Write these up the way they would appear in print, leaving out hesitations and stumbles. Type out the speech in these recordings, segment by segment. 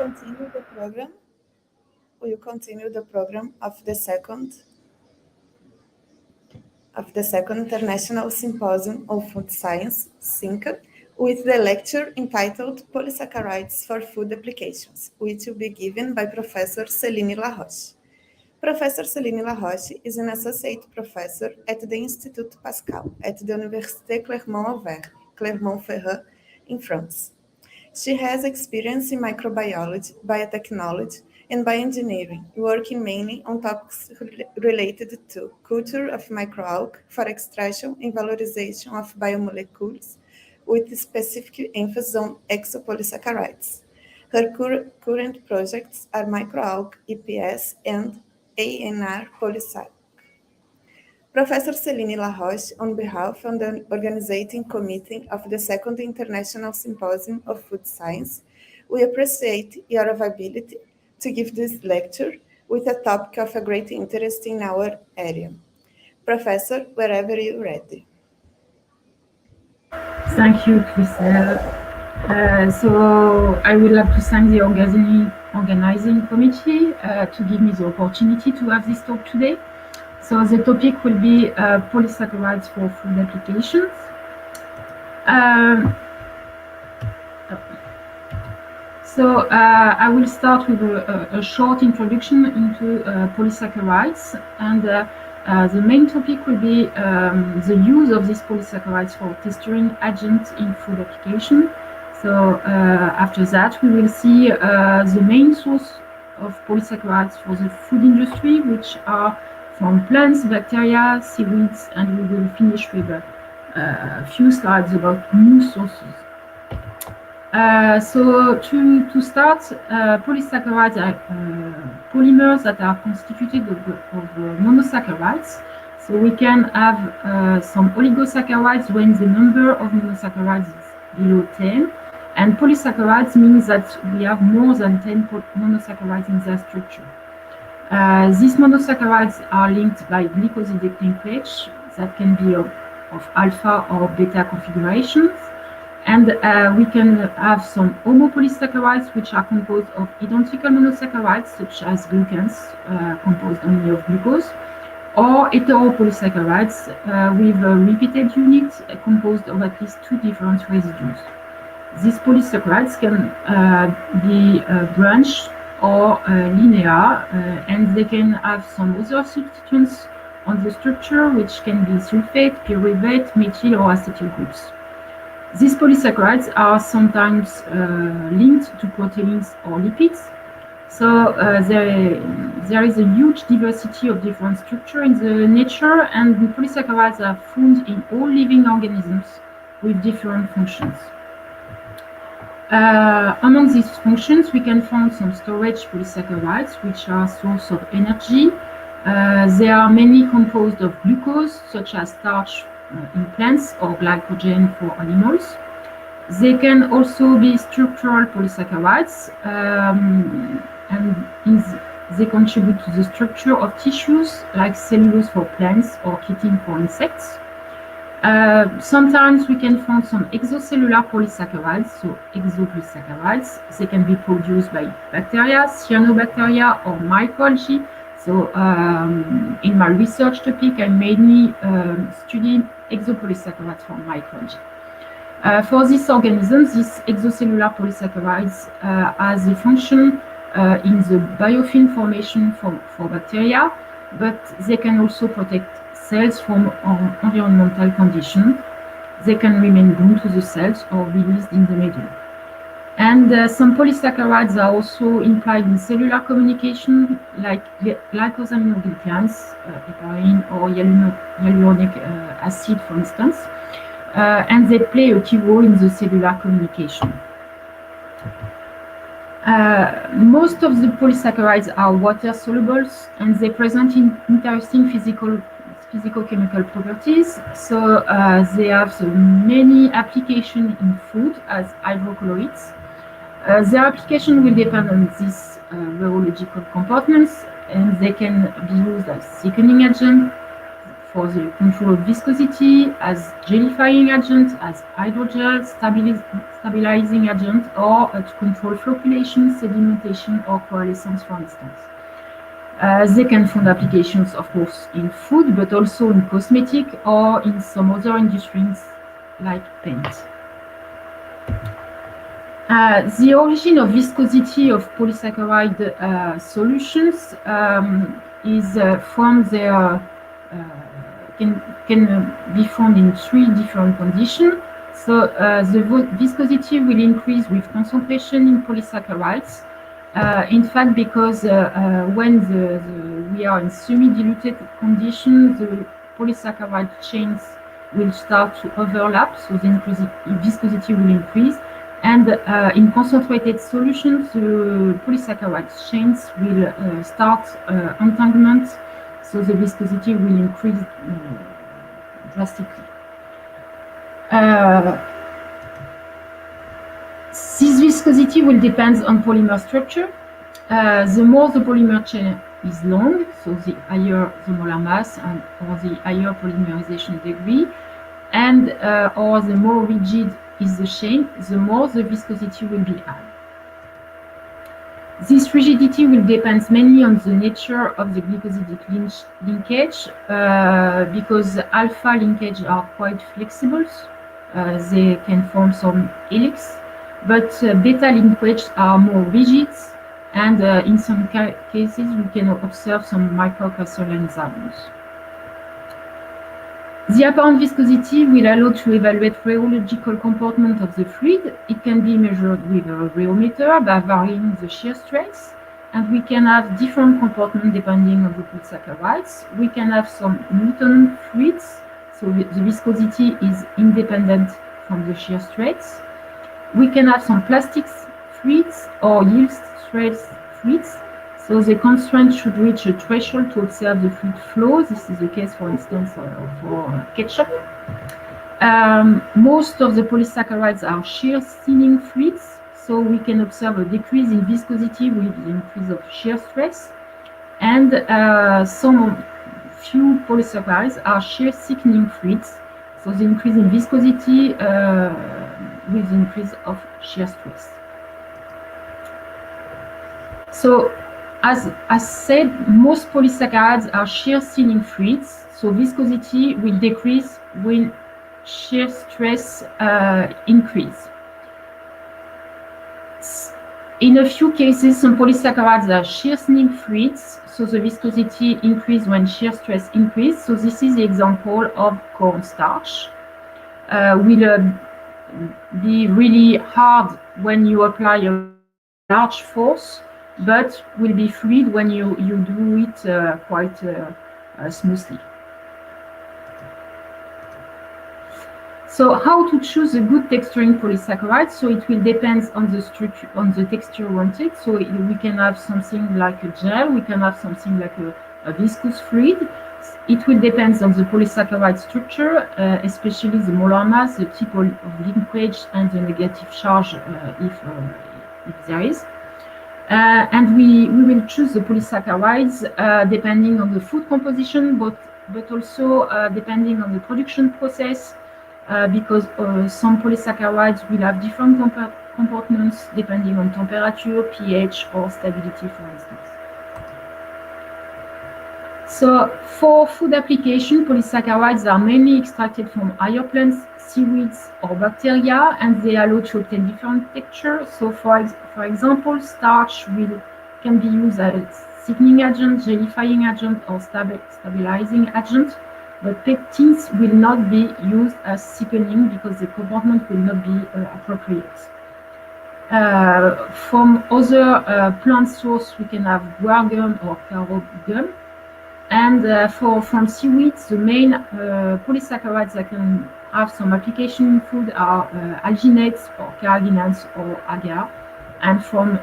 continue the program. We will continue the program of the second International Symposium of Food Science, Sinca, with the lecture entitled Polysaccharides for Food Applications, which will be given by Professor Céline Laroche. Professor Céline Laroche is an associate professor at the Institut Pascal at the Université Clermont-Auvergne, Clermont-Ferrand, in France. She has experience in microbiology, biotechnology, and bioengineering, working mainly on topics related to culture of microalgae for extraction and valorization of biomolecules, with specific emphasis on exopolysaccharides. Her current projects are microalgae EPS and ANR Polysaccharide. Professor Céline Laroche, on behalf of the organizing committee of the Second International Symposium of Food Science, we appreciate your availability to give this lecture with a topic of a great interest in our area. Professor, wherever you're ready. Thank you, Chriselle. So I would like to thank the organizing committee to give me the opportunity to have this talk today. So the topic will be polysaccharides for food applications. I will start with a short introduction into polysaccharides, and the main topic will be the use of these polysaccharides for texturing agents in food application. So after that, we will see the main source of polysaccharides for the food industry, which are from plants, bacteria, seaweeds, and we will finish with a few slides about new sources. So to start, polysaccharides are polymers that are constituted of monosaccharides. So we can have some oligosaccharides when the number of monosaccharides is below 10. And polysaccharides means that we have more than 10 monosaccharides in their structure. These monosaccharides are linked by glycosidic linkage that can be of alpha or beta configurations. And we can have some homopolysaccharides, which are composed of identical monosaccharides, such as glucans, composed only of glucose, or heteropolysaccharides with a repeated unit composed of at least two different residues. These polysaccharides can be branched or linear, and they can have some other substituents on the structure, which can be sulfate, pyruvate, methyl, or acetyl groups. These polysaccharides are sometimes linked to proteins or lipids. So there is a huge diversity of different structures in the nature, and the polysaccharides are found in all living organisms with different functions. Among these functions, we can find some storage polysaccharides, which are a source of energy. They are mainly composed of glucose, such as starch in plants, or glycogen for animals. They can also be structural polysaccharides, and they contribute to the structure of tissues, like cellulose for plants or chitin for insects. Sometimes we can find some exocellular polysaccharides, so exopolysaccharides. They can be produced by bacteria, cyanobacteria, or microalgae. So in my research topic, I mainly study exopolysaccharides from microalgae. For these organisms, these exocellular polysaccharides has a function in the biofilm formation for bacteria, but they can also protect cells from environmental conditions. They can remain glued to the cells or released in the medium. And some polysaccharides are also implied in cellular communication, like glycosaminoglycans, heparin, or hyaluronic acid, for instance. And they play a key role in the cellular communication. Most of the polysaccharides are water soluble, and they present interesting physicochemical properties. So they have so many applications in food as hydrocolloids. Their application will depend on these rheological components, and they can be used as thickening agent for the control of viscosity, as gelifying agent, as hydrogel, stabilizing agent, or to control flocculation, sedimentation, or coalescence, for instance. They can find applications, of course, in food, but also in cosmetic or in some other industries like paint. The origin of viscosity of polysaccharide solutions is from their can be found in 3 different conditions. So the viscosity will increase with concentration in polysaccharides. In fact, because when we are in semi-diluted condition, the polysaccharide chains will start to overlap, so the viscosity will increase. And in concentrated solutions, the polysaccharide chains will start entanglement, so the viscosity will increase drastically. This viscosity will depend on polymer structure. The more the polymer chain is long, so the higher the molar mass or the higher polymerization degree, and or the more rigid is the chain, the more the viscosity will be high. This rigidity will depend mainly on the nature of the glycosidic linkage, because alpha linkages are quite flexible. They can form some helix, but beta linkages are more rigid, and in some cases we can observe some microcrystalline zones. The apparent viscosity will allow to evaluate rheological comportment of the fluid. It can be measured with a rheometer by varying the shear stress, and we can have different comportment depending on the polysaccharides. We can have some Newton fluids, so the viscosity is independent from the shear stress. We can have some plastics fluids or yield stress fluids. So the constraint should reach a threshold to observe the fluid flow. This is the case, for instance, for ketchup. Most of the polysaccharides are shear thinning fluids, so we can observe a decrease in viscosity with the increase of shear stress. And some few polysaccharides are shear thickening fluids, so the increase in viscosity with the increase of shear stress. So, as said, most polysaccharides are shear thinning fluids, so viscosity will decrease when shear stress increase. In a few cases, some polysaccharides are shear thinning fluids, so the viscosity increase when shear stress increase. So this is the example of cornstarch. Will be really hard when you apply a large force, but will be fluid when you do it quite smoothly. So how to choose a good texturing polysaccharide? So it will depend on the structure, on the texture wanted. So we can have something like a gel, we can have something like a viscous fluid. It will depend on the polysaccharide structure, especially the molar mass, the type of linkage, and the negative charge, if there is. And we will choose the polysaccharides depending on the food composition, but also depending on the production process, because some polysaccharides will have different comportments depending on temperature, pH, or stability, for instance. So for food application, polysaccharides are mainly extracted from higher plants, seaweeds, or bacteria, and they allow to obtain different textures. So for example, starch can be used as a thickening agent, gelifying agent, or stabilizing agent, but pectins will not be used as thickening because the comportment will not be appropriate. From other plant source, we can have guar gum or carob gum. And from seaweeds, the main polysaccharides that can have some application in food are alginates or carrageenans or agar. And from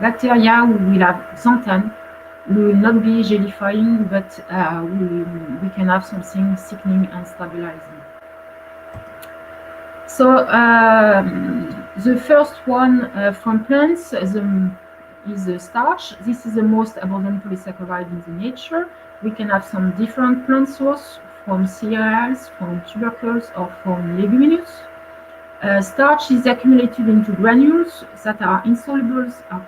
bacteria, we will have xanthan. We will not be gelifying, but we can have something thickening and stabilizing. So the first one from plants is the starch. This is the most abundant polysaccharide in the nature. We can have some different plant source from cereals, from tubercles, or from leguminous. Starch is accumulated into granules that are insoluble at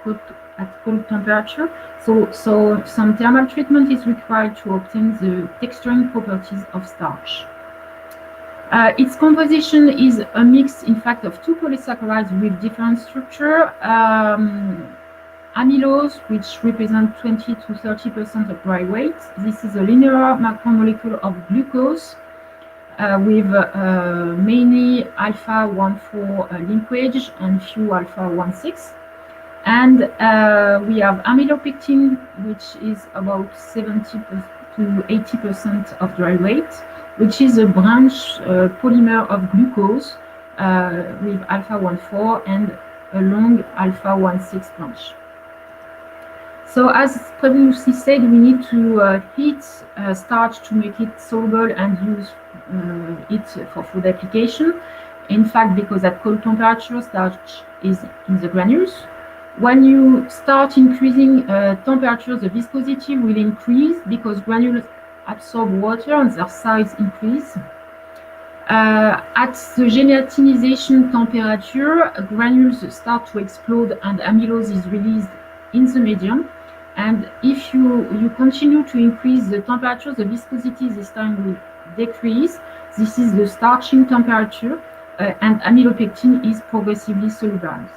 cold temperature. So some thermal treatment is required to obtain the texturing properties of starch. Its composition is a mix, in fact, of two polysaccharides with different structure. Amylose, which represent 20 to 30% of dry weight. This is a linear macromolecule of glucose with mainly alpha-1,4 linkage and few alpha-1,6. And we have amylopectin, which is about 70 to 80% of dry weight, which is a branch polymer of glucose with alpha-1,4 and a long alpha-1,6 branch. So as previously said, we need to heat starch to make it soluble and use it for food application. In fact, because at cold temperature, starch is in the granules. When you start increasing temperature, the viscosity will increase because granules absorb water and their size increase. At the gelatinization temperature, granules start to explode and amylose is released in the medium. And if you continue to increase the temperature, the viscosity this time will decrease. This is the starching temperature, and amylopectin is progressively solubilized.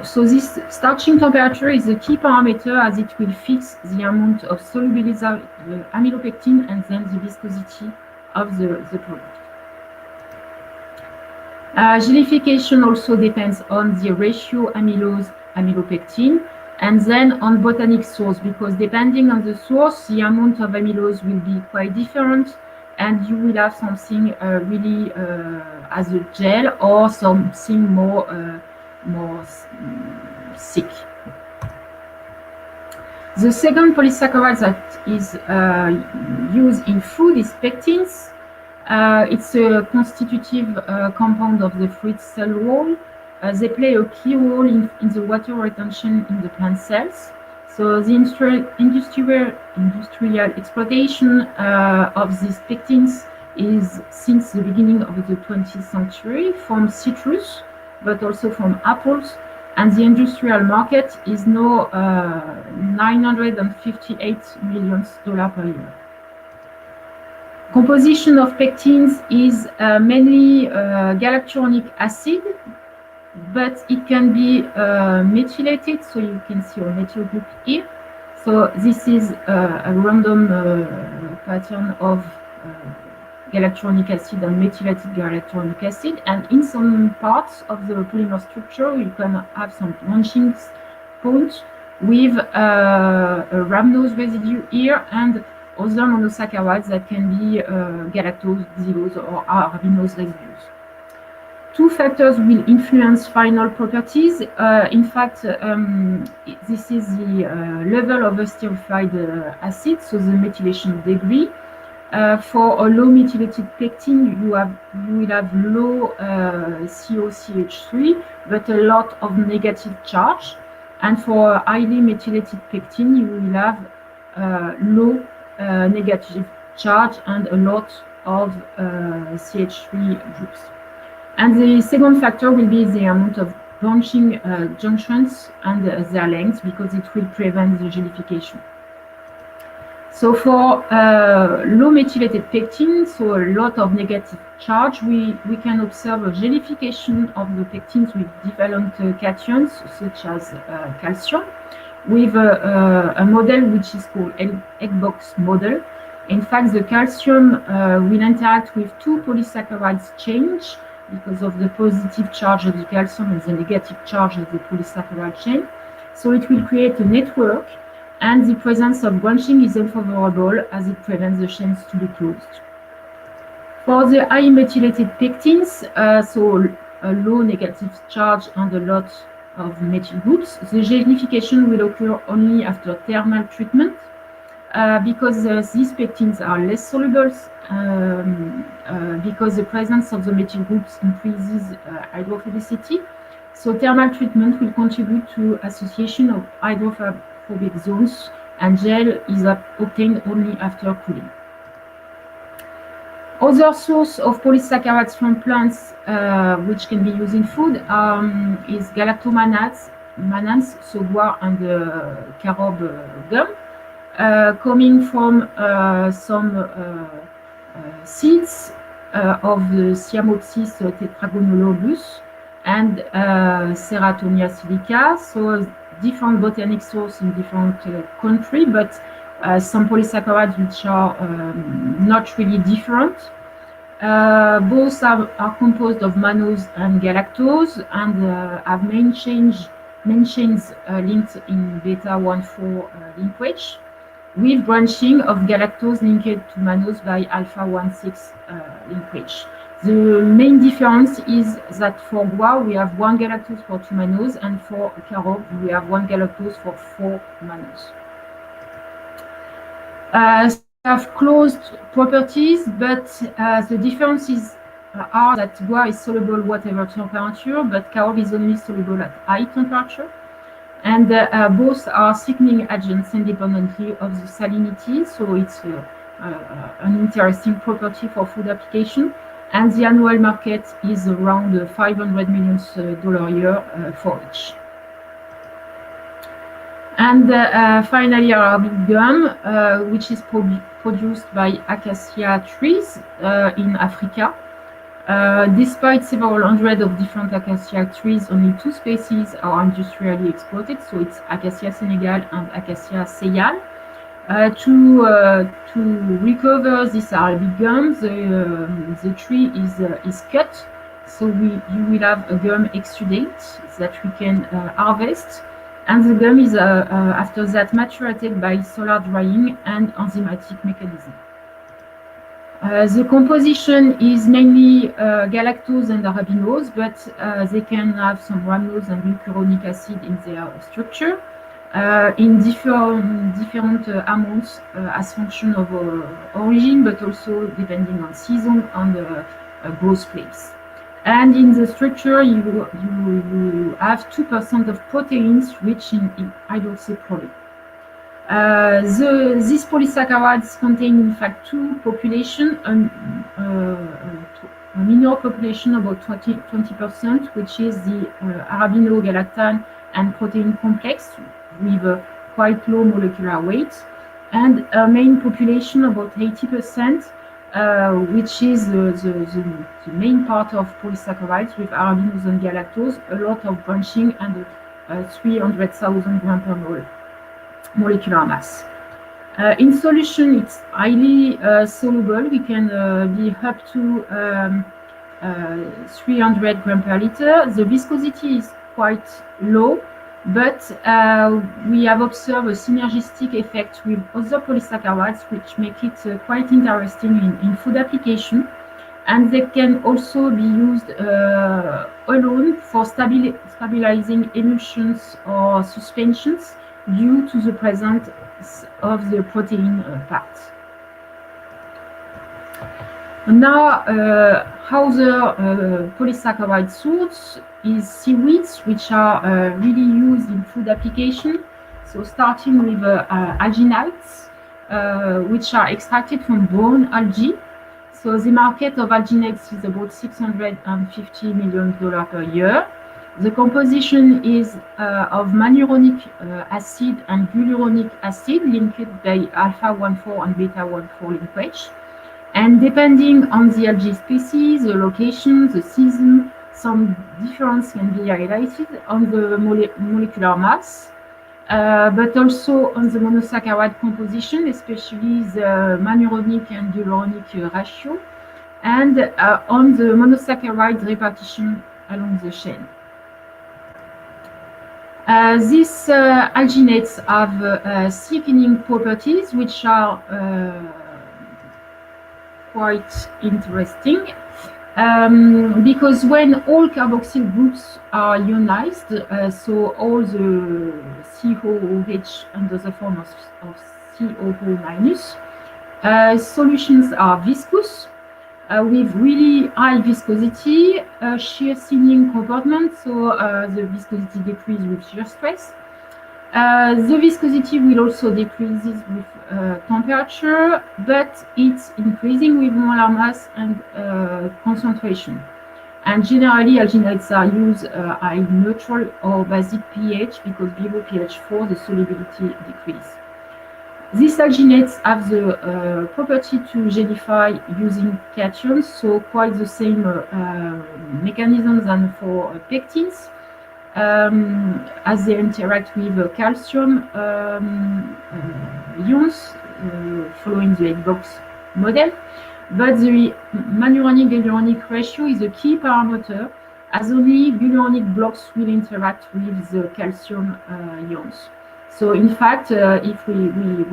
So this starching temperature is a key parameter as it will fix the amount of solubilized amylopectin and then the viscosity of the product. Gelification also depends on the ratio amylose-amylopectin and then on botanic source, because depending on the source, the amount of amylose will be quite different, and you will have something really as a gel or something more thick. The second polysaccharide that is used in food is pectins. It's a constitutive compound of the fruit cell wall. They play a key role in the water retention in the plant cells. So the industrial exploitation of these pectins is since the beginning of the 20th century from citrus, but also from apples. And the industrial market is now $958 million per year. Composition of pectins is mainly galacturonic acid, but it can be methylated, so you can see a methyl group here. So this is a random pattern of galacturonic acid and methylated galacturonic acid, and in some parts of the polymer structure you can have some branching points with a rhamnose residue here and other monosaccharides that can be galactose, xylose, or arabinose residues. Two factors will influence final properties. In fact, this is the level of esterified acid, so the methylation degree. For a low methylated pectin, you will have low COCH3, but a lot of negative charge. And for a highly methylated pectin, you will have low negative charge and a lot of CH3 groups. And the second factor will be the amount of branching junctions and their length, because it will prevent the gelification. So for low methylated pectin, so a lot of negative charge, we can observe a gelification of the pectins with different cations, such as calcium, with a model which is called egg box model. In fact, the calcium will interact with two polysaccharides chain because of the positive charge of the calcium and the negative charge of the polysaccharide chain. So it will create a network, and the presence of branching is unfavorable as it prevents the chains to be closed. For the high methylated pectins, so a low negative charge and a lot of methyl groups, the gelification will occur only after thermal treatment because these pectins are less soluble because the presence of the methyl groups increases hydrophilicity. So thermal treatment will contribute to association of hydrophobic zones, and gel is obtained only after cooling. Other source of polysaccharides from plants which can be used in food is galactomannans, saguaro, and carob gum, coming from some seeds of the Siamopsis tetragonolobus and Ceratonia silica. So different botanic source in different country, but some polysaccharides which are not really different. Both are composed of mannose and galactose and have main chains linked in beta-1,4 linkage, with branching of galactose linked to mannose by alpha-1,6 linkage. The main difference is that for guar we have 1 galactose for 2 mannose, and for carob we have 1 galactose for 4 mannose. Have closed properties, but the differences are that guar is soluble whatever temperature, but carob is only soluble at high temperature. And both are thickening agents independently of the salinity, so it's an interesting property for food application. And the annual market is around $500 million a year for each. And finally, Arabic gum, which is produced by acacia trees in Africa. Despite several hundred of different acacia trees, only 2 species are industrially exploited, so it's Acacia senegal and Acacia seyal. To recover this Arabic gum, the tree is cut, so you will have a gum exudate that we can harvest, and the gum is after that maturated by solar drying and enzymatic mechanism. The composition is mainly galactose and arabinose, but they can have some rhamnose and glucuronic acid in their structure in different amounts as function of origin, but also depending on season and growth place. And in the structure, you have 2% of proteins rich in hydroxyproline. These polysaccharides contain, in fact, 2 populations, a minor population, about 20%, which is the arabinogalactan and protein complex with a quite low molecular weight, and a main population, about 80%, which is the main part of polysaccharides with arabinose and galactose, a lot of branching, and 300,000 grams per mole molecular mass. In solution, it's highly soluble. We can be up to 300 grams per liter. The viscosity is quite low, but we have observed a synergistic effect with other polysaccharides, which make it quite interesting in food application. And they can also be used alone for stabilizing emulsions or suspensions due to the presence of the protein part. Now, other polysaccharide source is seaweeds, which are really used in food application. So starting with alginates, which are extracted from brown algae. So the market of alginates is about $650 million per year. The composition is of mannuronic acid and hyaluronic acid linked by alpha-1,4 and beta-1,4 linkage. And depending on the algae species, the location, the season, some difference can be highlighted on the molecular mass, but also on the monosaccharide composition, especially the mannuronic and hyaluronic ratio, and on the monosaccharide repartition along the chain. These alginates have thickening properties, which are quite interesting, because when all carboxyl groups are ionized, so all the COOH and other forms of COO minus, solutions are viscous, with really high viscosity, shear thinning comportment, so the viscosity decreases with shear stress, The viscosity will also decrease with temperature, but it's increasing with molar mass and concentration. And generally, alginates are used at neutral or basic pH because below pH 4 the solubility decreases. These alginates have the property to gelify using cations, so quite the same mechanism than for pectins, as they interact with calcium ions following the 8-box model. But the manuronic-galluronic ratio is a key parameter, as only galluronic blocks will interact with the calcium ions. So in fact, if we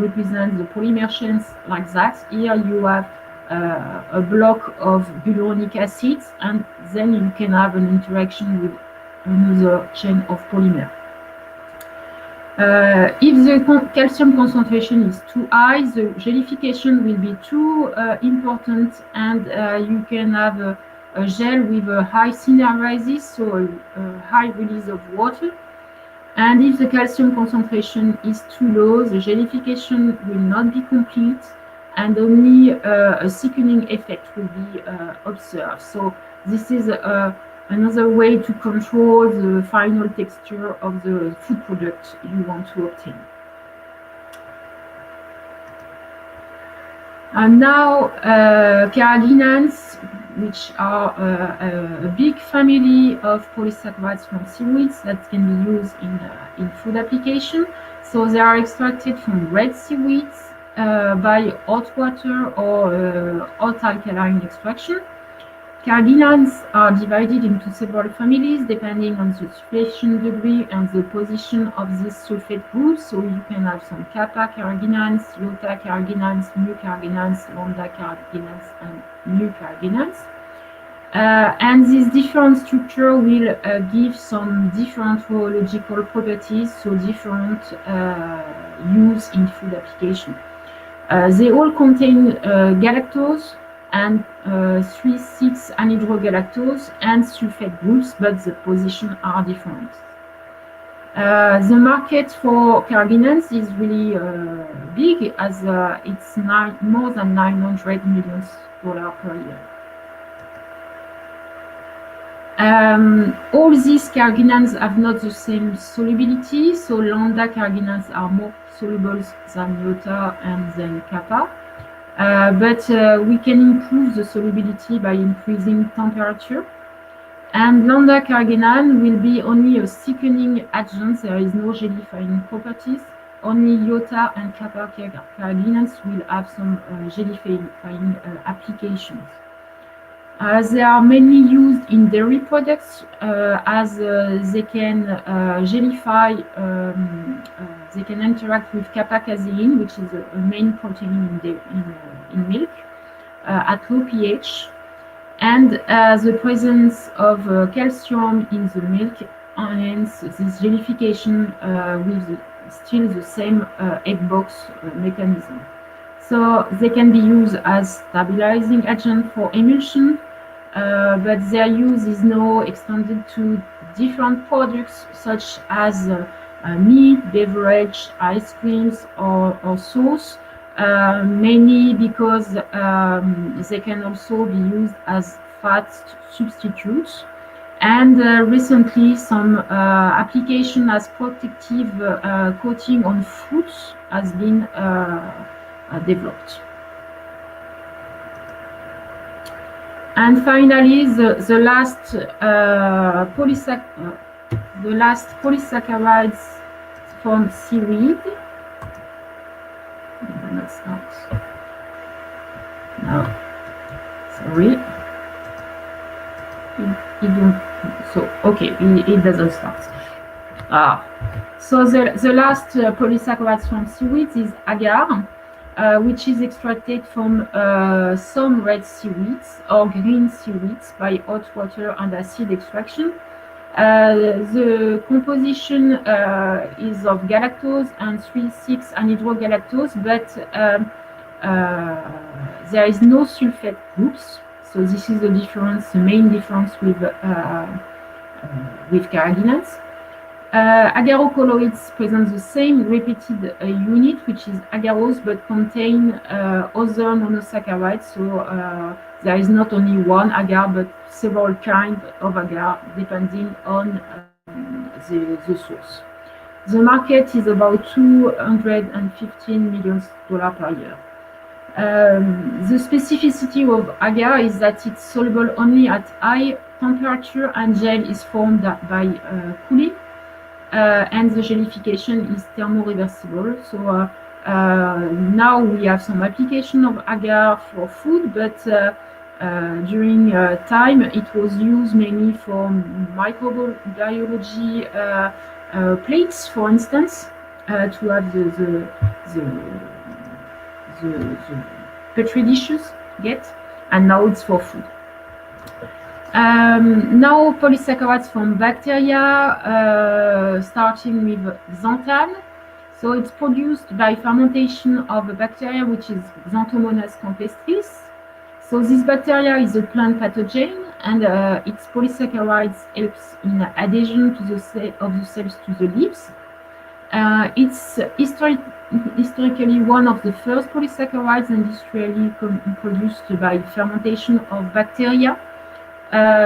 represent the polymer chains like that, here you have a block of galluronic acids, and then you can have an interaction with another chain of polymer. If the calcium concentration is too high, the gelification will be too important, and you can have a gel with a high synergesis, so a high release of water. And if the calcium concentration is too low, the gelification will not be complete, and only a thickening effect will be observed. So this is another way to control the final texture of the food product you want to obtain. And now carrageenans, which are a big family of polysaccharides from seaweeds that can be used in food application. So they are extracted from red seaweeds by hot water or hot alkaline extraction. Carrageenans are divided into several families depending on the sulfation degree and the position of these sulfate groups. So you can have some kappa carrageenans, iota carrageenans, mu carrageenans, lambda carrageenans, and mu carrageenans. And this different structure will give some different rheological properties, so different use in food application. They all contain galactose and 3,6 anhydrogalactose and sulfate groups, but the positions are different. The market for carrageenans is really big, as it's more than $900 million per year. All these carrageenans have not the same solubility, so lambda carrageenans are more soluble than iota and then kappa. But we can improve the solubility by increasing temperature. And lambda carrageenan will be only a thickening agent. There is no gelifying properties. Only iota and kappa carrageenans will have some gelifying applications. They are mainly used in dairy products as they can gelify, they can interact with kappa-casein, which is a main protein in milk, at low pH. And the presence of calcium in the milk enhances this gelification with still the same 8-box mechanism. So they can be used as stabilizing agent for emulsion, but their use is now extended to different products such as meat, beverage, ice creams, or sauce, mainly because they can also be used as fat substitutes. And recently, some application as protective coating on fruits has been developed. And finally, the last polysaccharides from seaweed. No, sorry. It doesn't start. So the last polysaccharides from seaweeds is agar, which is extracted from some red seaweeds or green seaweeds by hot water and acid extraction. The composition is of galactose and 3,6 anhydrogalactose, but there is no sulfate groups. So this is the difference, the main difference with carrageenans. Agarocolloids present the same repeated unit, which is agarose, but contain other monosaccharides. So there is not only one agar, but several kinds of agar, depending on the source. The market is about $215 million per year. The specificity of agar is that it's soluble only at high temperature, and gel is formed by cooling. And the gelification is thermoreversible. So now we have some application of agar for food, but during time it was used mainly for microbiology plates, for instance, to have the petri dishes get, and now it's for food. Now polysaccharides from bacteria, starting with xanthan. So it's produced by fermentation of a bacteria which is Xanthomonas campestris. So this bacteria is a plant pathogen, and its polysaccharides helps in adhesion to the cells to the leaves. It's historically one of the first polysaccharides industrially produced by fermentation of bacteria.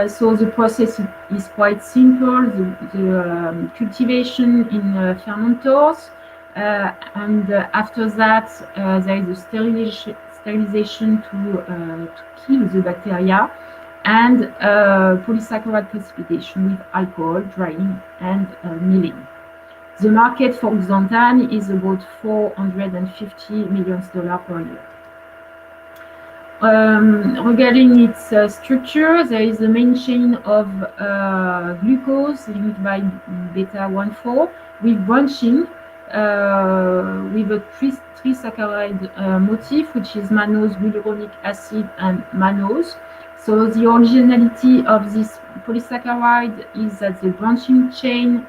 So the process is quite simple. The cultivation in fermenters, and after that there is a sterilization to kill the bacteria, and polysaccharide precipitation with alcohol, drying, and milling. The market for xanthan is about $450 million per year. Regarding its structure, there is the main chain of glucose linked by beta-1,4 with branching with a trisaccharide motif, which is mannose, hyaluronic acid, and mannose. So the originality of this polysaccharide is that the branching chain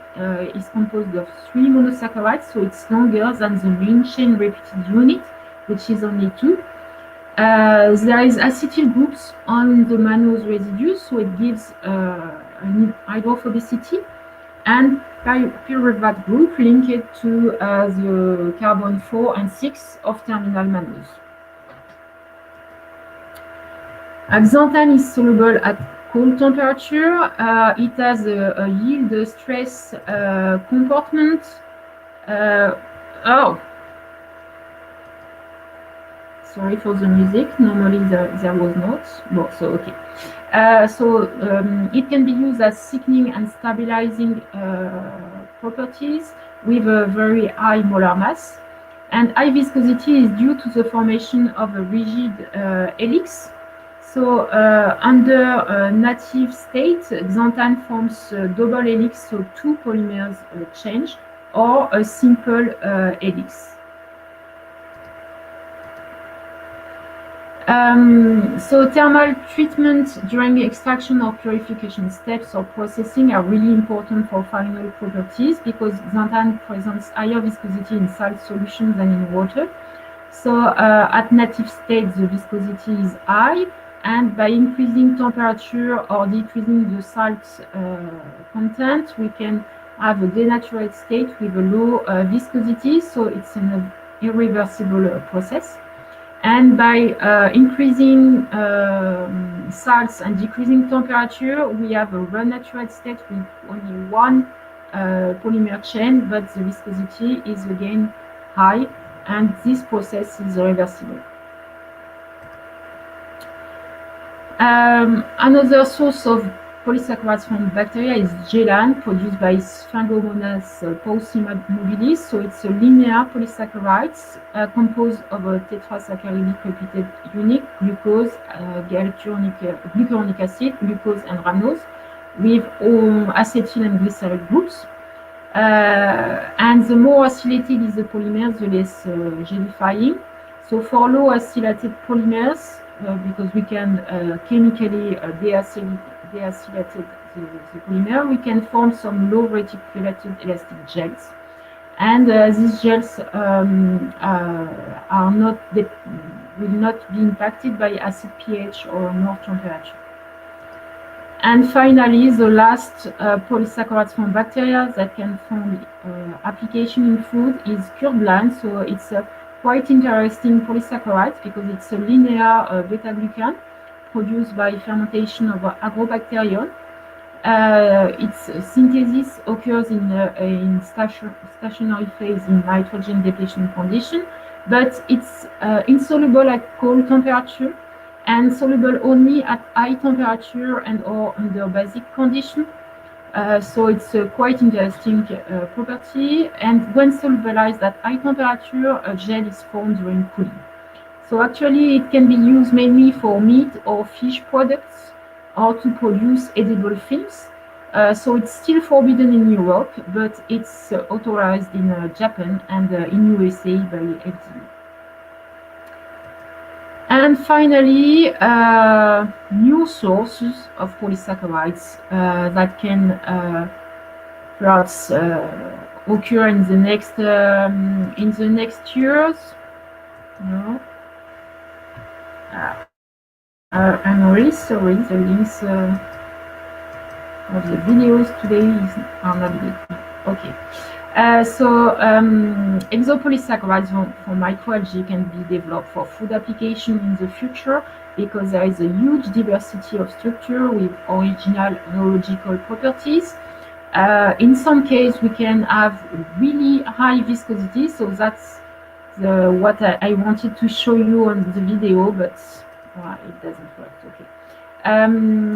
is composed of 3 monosaccharides, so it's longer than the main chain repeated unit, which is only 2. There is acetyl groups on the mannose residue, so it gives an hydrophobicity, and pyruvate group linked to the carbon 4 and 6 of terminal mannose. Xanthan is soluble at cold temperature. It has a yield stress comportment. Sorry for the music. Normally there was not. Well, so okay. It can be used as thickening and stabilizing properties with a very high molar mass. And high viscosity is due to the formation of a rigid helix. So under native state, xanthan forms a double helix, so 2 polymers change, or a simple helix. So thermal treatment during extraction or purification steps or processing are really important for final properties, because xanthan presents higher viscosity in salt solution than in water. So at native state, the viscosity is high, and by increasing temperature or decreasing the salt content, we can have a denatured state with a low viscosity, so it's an irreversible process. And by increasing salts and decreasing temperature, we have a renatured state with only 1 polymer chain, but the viscosity is again high, and this process is reversible. Another source of polysaccharides from bacteria is gelan, produced by Sphingomonas paucimobilis. So it's a linear polysaccharides composed of a tetrasaccharidic repeated unit, glucose, glucuronic acid, glucose, and rannose, with acetyl and glycerol groups. And the more acylated is the polymer, the less gelifying. So for low acylated polymers, because we can chemically deacylate the polymer, we can form some low reticulated elastic gels, and these gels will not be impacted by acid pH or more temperature. And finally, the last polysaccharides from bacteria that can find application in food is curdlan. So it's a quite interesting polysaccharide because it's a linear beta-glucan produced by fermentation of agrobacterium. Its synthesis occurs in stationary phase in nitrogen depletion condition, but it's insoluble at cold temperature and soluble only at high temperature and or under basic condition. So it's a quite interesting property, and when solubilized at high temperature, a gel is formed during cooling. So actually it can be used mainly for meat or fish products or to produce edible films. So it's still forbidden in Europe, but it's authorized in Japan and in USA by FDA. And finally, new sources of polysaccharides that can perhaps occur in the next years. No. I'm really sorry, the links of the videos today are not good. Okay. Exopolysaccharides for microalgae can be developed for food application in the future because there is a huge diversity of structure with original rheological properties. In some cases, we can have really high viscosity, so that's what I wanted to show you on the video, but it doesn't work. Okay.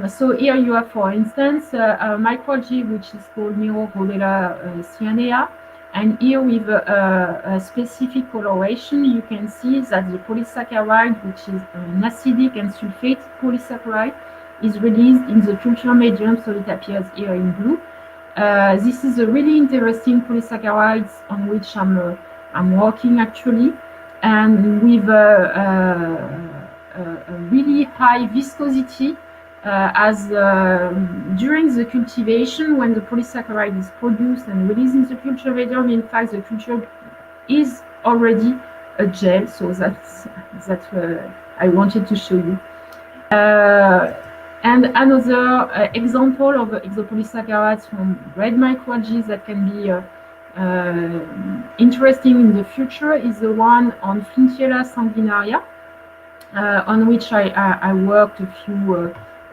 So here you have, for instance, a microalgae which is called Miro-Rhodella cyanea, and here with a specific coloration, you can see that the polysaccharide, which is an acidic and sulfate polysaccharide, is released in the culture medium, so it appears here in blue. This is a really interesting polysaccharides on which I'm working actually, and with a really high viscosity as during the cultivation, when the polysaccharide is produced and released in the culture medium, in fact the culture is already a gel, so that's I wanted to show you. And another example of exopolysaccharides from red microalgae that can be interesting in the future is the one on Flintiella sanguinaria, on which I worked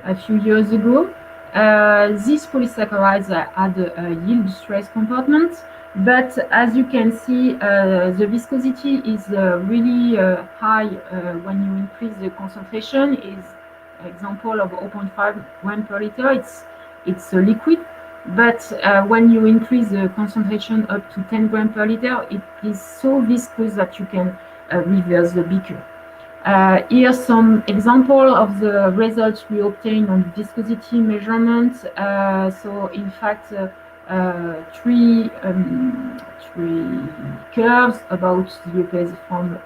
a few years ago. These polysaccharides had a yield stress compartment, but as you can see, the viscosity is really high when you increase the concentration. Is example of 0.5 gram per liter. It's a liquid, but when you increase the concentration up to 10 gram per liter, it is so viscous that you can reverse the beaker. Here's some example of the results we obtained on viscosity measurement. So in fact, three curves about the OPS from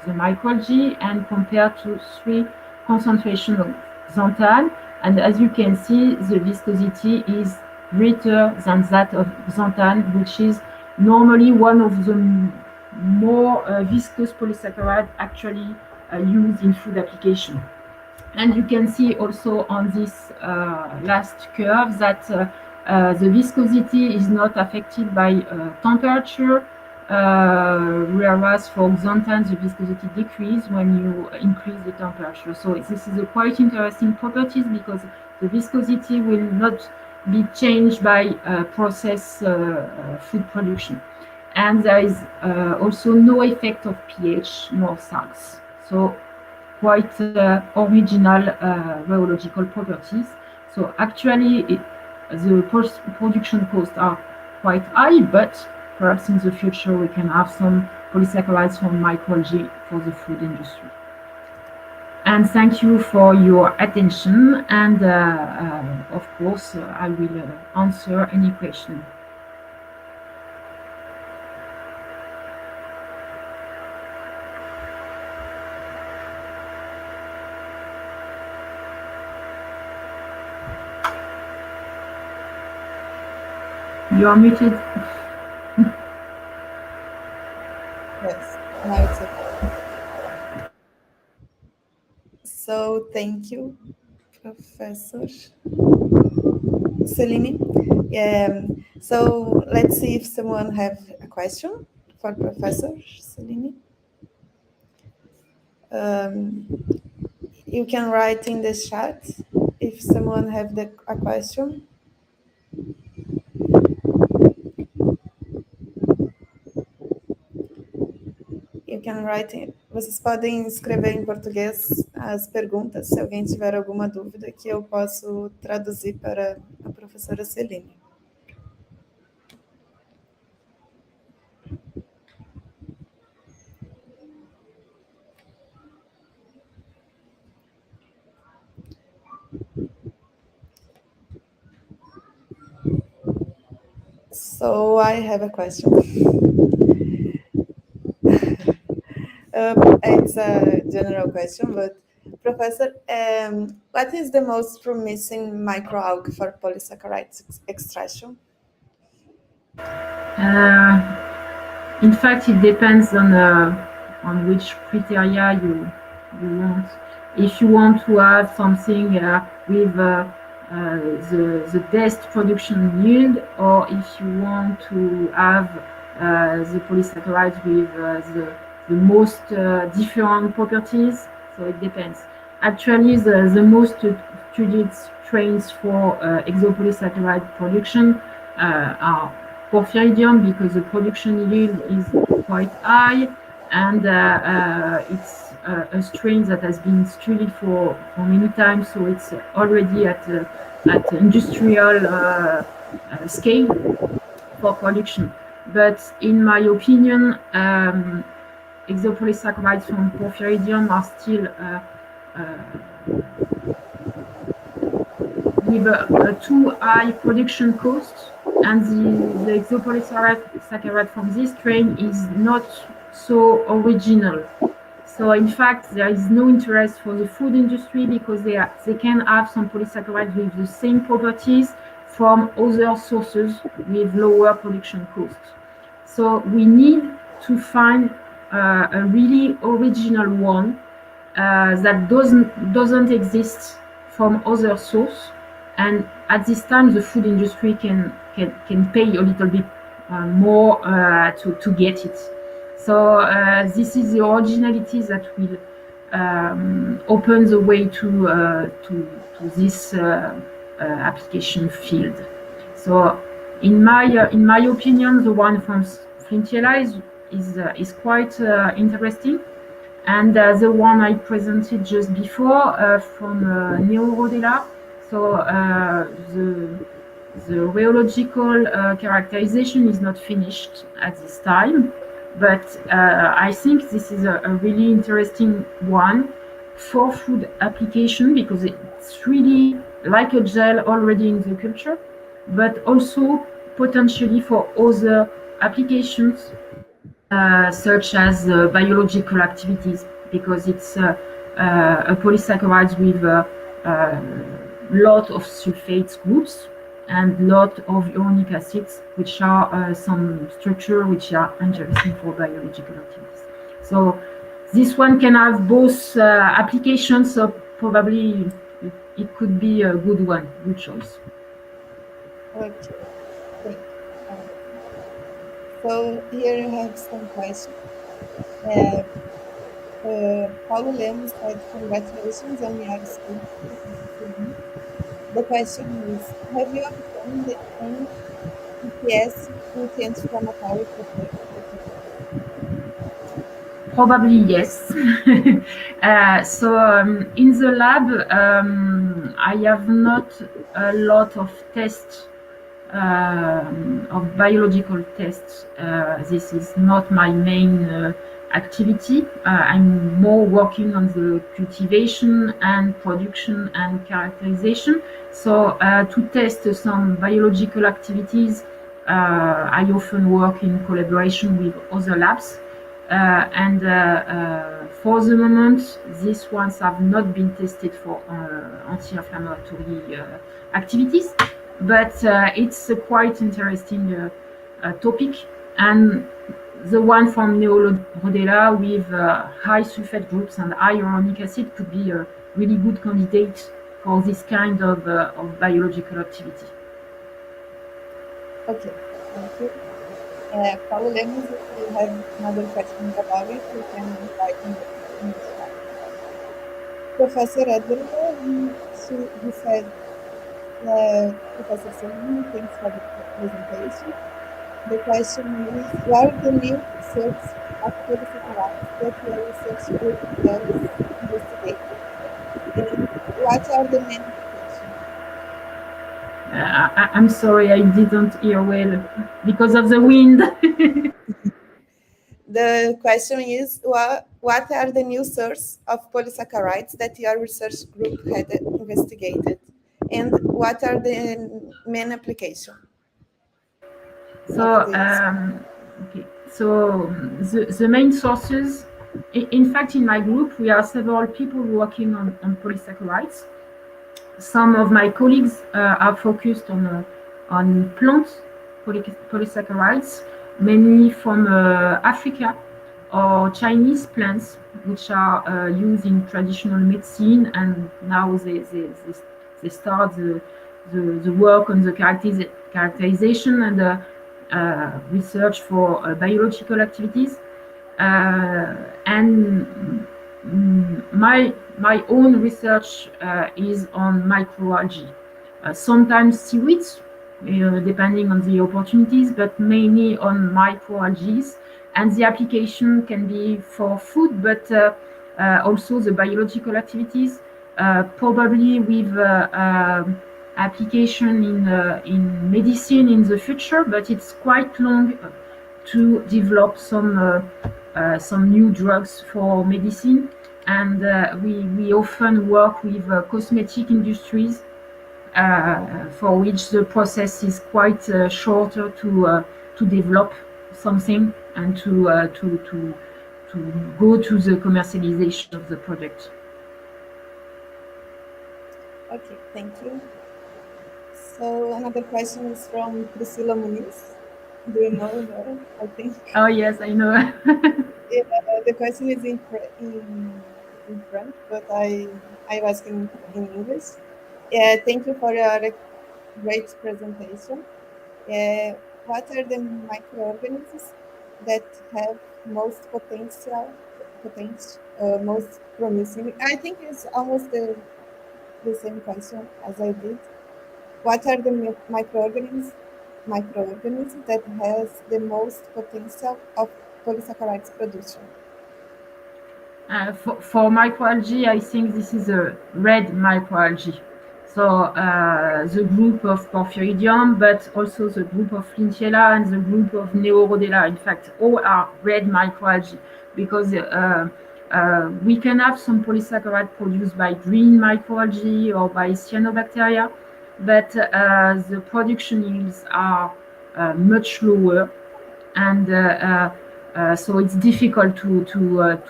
the microalgae and compared to 3 concentration of xanthan. And as you can see, the viscosity is greater than that of xanthan, which is normally one of the more viscous polysaccharides actually used in food application. And you can see also on this last curve that the viscosity is not affected by temperature, whereas for xanthan the viscosity decreases when you increase the temperature. So this is a quite interesting properties because the viscosity will not be changed by process food production. And there is also no effect of pH nor salts. So quite original rheological properties. So actually the production costs are quite high, but perhaps in the future we can have some polysaccharides from microalgae for the food industry. And thank you for your attention, and of course I will answer any question. You are muted. Yes, now it's okay. So thank you, Professor. Celine. So let's see if someone have a question for Professor Celine. You can write in the chat if someone have a question. You can write. Vocês podem escrever em português as perguntas, se alguém tiver alguma dúvida, que eu posso traduzir para a professora Celine. So I have a question. It's a general question, but Professor, what is the most promising microalgae for polysaccharide extraction? In fact, it depends on which criteria you want. If you want to have something with the best production yield, or if you want to have the polysaccharides with the most different properties, so it depends. Actually, the most studied strains for exopolysaccharide production are Porphyridium, because the production yield is quite high, and it's a strain that has been studied for many times, so it's already at industrial scale for production. But in my opinion, exopolysaccharides from Porphyridium are still with a too high production cost, and the exopolysaccharide from this strain is not so original. So in fact, there is no interest for the food industry, because they can have some polysaccharides with the same properties from other sources with lower production costs. So we need to find a really original one that doesn't exist from other source, and at this time the food industry can pay a little bit more to get it. So this is the originality that will open the way to this application field. So in my opinion, the one from Flintella is quite interesting. And the one I presented just before from Neorodela, so the rheological characterization is not finished at this time, but I think this is a really interesting one for food application, because it's really like a gel already in the culture, but also potentially for other applications such as biological activities, because it's a polysaccharide with a lot of sulfate groups and lot of uronic acids, which are some structure which are interesting for biological activities. So this one can have both applications, so probably it could be a good one, good choice. Okay. So here you have some questions. Paulo Lemos said, congratulations on your school. The question is, have you obtained any EPS anti-inflammatory properties? Probably yes. So in the lab, I have not a lot of tests, of biological tests. This is not my main activity. I'm more working on the cultivation and production and characterization. So to test some biological activities, I often work in collaboration with other labs. And for the moment, these ones have not been tested for anti-inflammatory activities, but it's a quite interesting topic. And the one from Neorodela with high sulfate groups and high uronic acid could be a really good candidate for this kind of biological activity. Okay, thank you. Paulo Lemos, if you have another questions about it, you can write in the chat. Professor Edgar, he said, Professor Selene, thanks for the presentation. The question is, what are the new sources of polysaccharides that your research group has investigated, and what are the main applications? I'm sorry, I didn't hear well because of the wind. The question is, what are the new sources of polysaccharides that your research group had investigated, and what are the main application of So, this? okay. So the main sources, in fact, in my group, we are several people working on polysaccharides. Some of my colleagues are focused on plant polysaccharides, mainly from Africa or Chinese plants, which are used in traditional medicine, and now they start the work on the characterization and research for biological activities. And my own research is on microalgae, sometimes seaweeds, depending on the opportunities, but mainly on microalgae. And the application can be for food, but also the biological activities, probably with application in medicine in the future, but it's quite long to develop some new drugs for medicine. And we often work with cosmetic industries for which the process is quite shorter to develop something and to go to the commercialization of the product. Okay, thank you. So another question is from Priscila Muniz. Do you know her? I think. Oh yes, I know. The question is in French, but I was in English. Thank you for your great presentation. What are the microorganisms that have most most promising? I think it's almost the same question as I did. What are the microorganisms that has the most potential of polysaccharides production? For microalgae, I think this is a red microalgae. So the group of Porphyridium, but also the group of Flinchella and the group of Neurodela. In fact, all are red microalgae because we can have some polysaccharide produced by green microalgae or by cyanobacteria, but the production yields are much lower, and so it's difficult to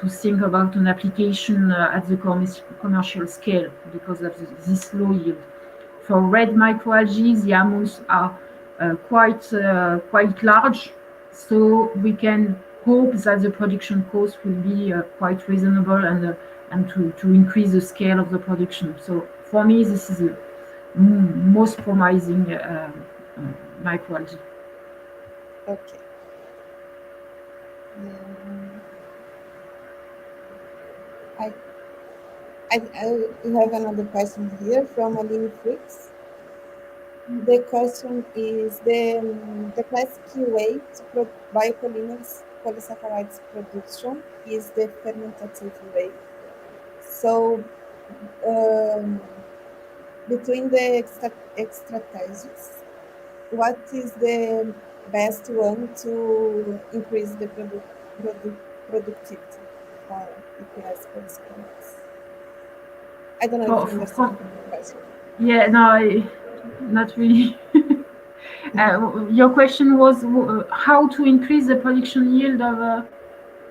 think about an application at the commercial scale because of this low yield. For red microalgae, the amounts are quite large, so we can hope that the production cost will be quite reasonable and to increase the scale of the production. So for me, this is the most promising microalgae. Okay. I, I have another question here from Aline Fritz. The question is the classic way to biopolymers polysaccharides production is the fermentative way. So between the strategies, what is the best one to increase the productivity for EPS polysaccharides? I don't know if you understand the question. Yeah, no, not really. Your question was how to increase the production yield of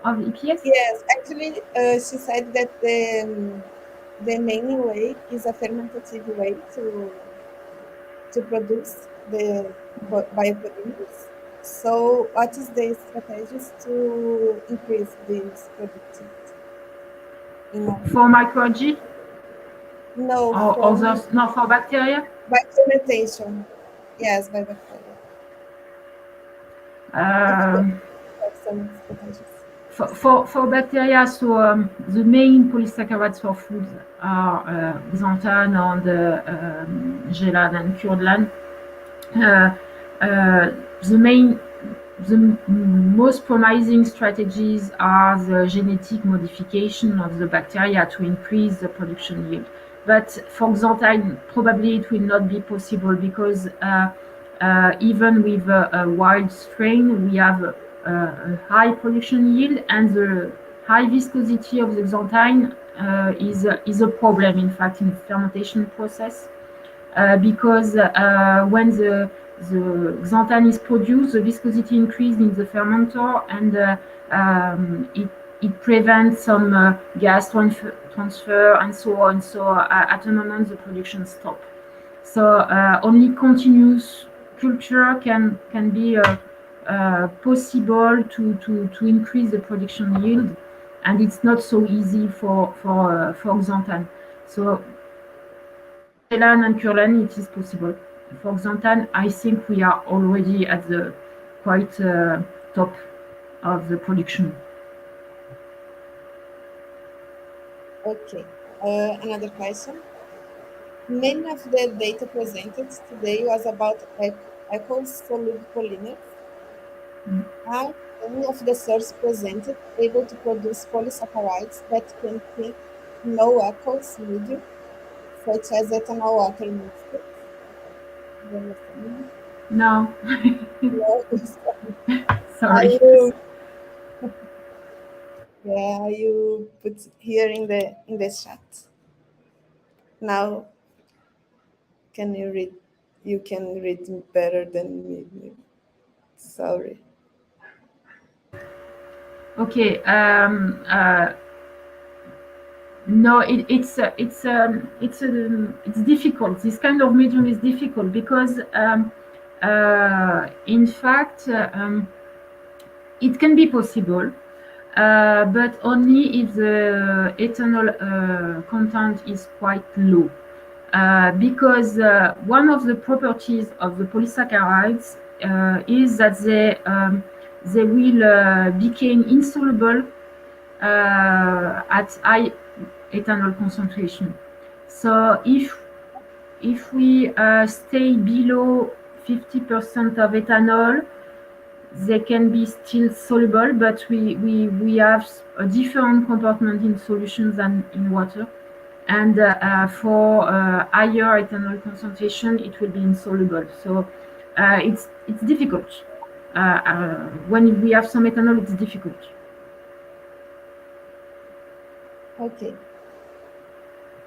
EPS? Yes, actually, she said that the main way is a fermentative way to produce the biopolymers. So, what is the strategies to increase this productivity? For microalgae? No, Or from others? No, for bacteria? by fermentation. Yes, by bacteria. For bacteria, so the main polysaccharides for food are xanthan and gelan and curdlan. The most promising strategies are the genetic modification of the bacteria to increase the production yield. But for xanthan, probably it will not be possible because even with a wild strain, we have a high production yield, and the high viscosity of the xanthan is a problem, in fact, in the fermentation process. Because when the xanthan is produced, the viscosity increases in the fermenter, and it prevents some gas transfer and so on. So at a moment, the production stops. So only continuous culture can be possible to increase the production yield, and it's not so easy for xanthan. So gelan and curdlan, it is possible. For xanthan, I think we are already at the quite top of the production. Okay. Another question. Many of the data presented today was about eco-soluble polymers. Are any of the sources presented able to produce polysaccharides that can keep no aqueous medium, such as ethanol water mixture? No. No. Sorry. You put here in the chat. Now, can you read? You can read better than me. Sorry. Okay. No, it's difficult. This kind of medium is difficult because, in fact, it can be possible, but only if the ethanol content is quite low. Because one of the properties of the polysaccharides is that they will become insoluble at high ethanol concentration. So if we stay below 50% of ethanol, they can be still soluble, but we have a different comportment in solutions than in water. And for higher ethanol concentration, it will be insoluble. So it's difficult. When we have some ethanol, it's difficult. Okay.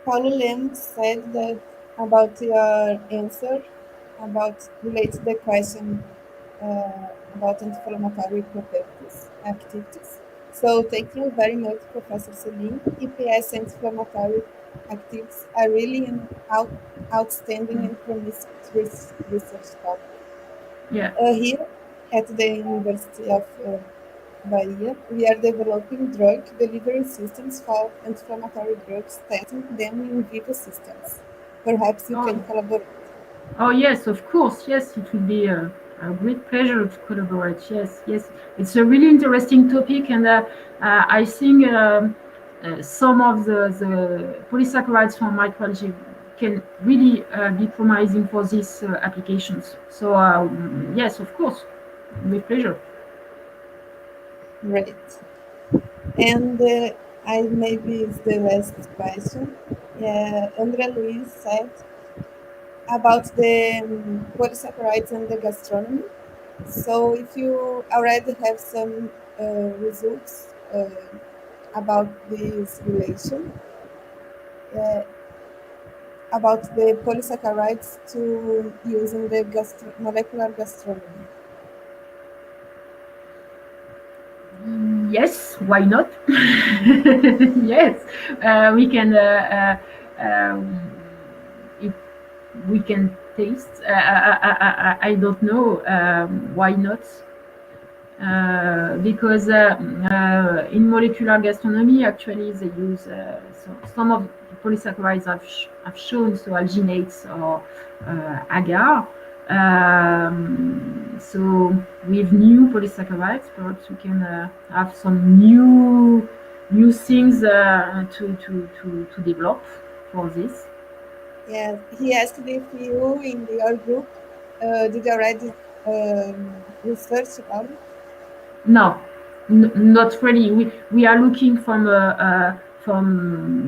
Paulo Lemos said that about your answer, related the question about anti-inflammatory activities. So thank you very much, Professor Celine. EPS anti-inflammatory activities are really an outstanding and promising research topic. Yeah. Here at the University of Bahia, we are developing drug delivery systems for anti-inflammatory drugs, testing them in vivo systems. Perhaps you can collaborate. Oh yes, of course. Yes, it will be a great pleasure to collaborate. Yes. It's a really interesting topic, and I think some of the polysaccharides from microalgae can really be promising for these applications. So yes, of course, with pleasure. Great. And maybe it's the last question. Andrea Luiz said about the polysaccharides and the gastronomy. So if you already have some results about this relation, about the polysaccharides to use in the molecular gastronomy. Yes, why not? Yes, we can. We can taste. I don't know why not. Because in molecular gastronomy, actually, they use some of the polysaccharides have shown, so alginates or agar. So with new polysaccharides, perhaps we can have some new things to develop for this. Yes, he asked if you in your group did already research about it. No, not really. We are looking from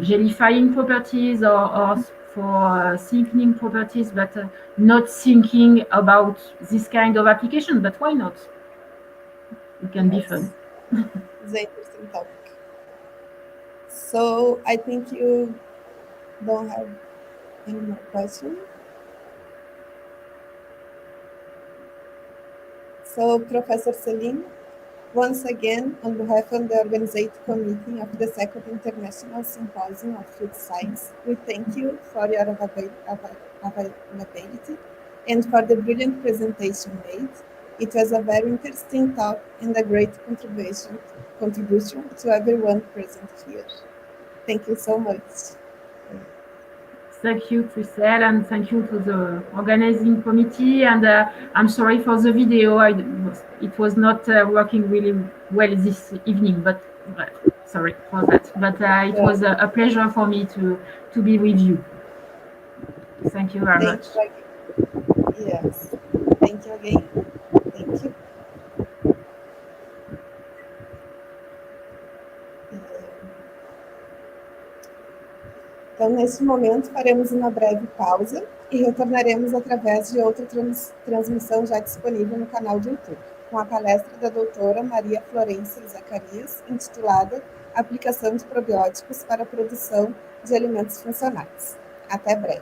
gelifying properties or for sinking properties, but not thinking about this kind of application. But why not? It can be fun. It's an interesting topic. So I think you don't have any more questions. So Professor Celine, once again, on behalf of the organizing committee of the Second International Symposium of Food Science, we thank you for your availability and for the brilliant presentation made. It was a very interesting talk and a great contribution to everyone present here. Thank you so much. Thank you, Chriselle, and thank you to the organizing committee. And I'm sorry for the video. It was not working really well this evening, but sorry for that. But it was a pleasure for me to be with you. Thank you very much. Yes. Thank you again. Thank you. Então, neste momento, faremos uma breve pausa e retornaremos através de outra transmissão já disponível no canal do YouTube, com a palestra da doutora Maria Florência Zacarias, intitulada Aplicação de probióticos para a produção de alimentos funcionais. Até breve.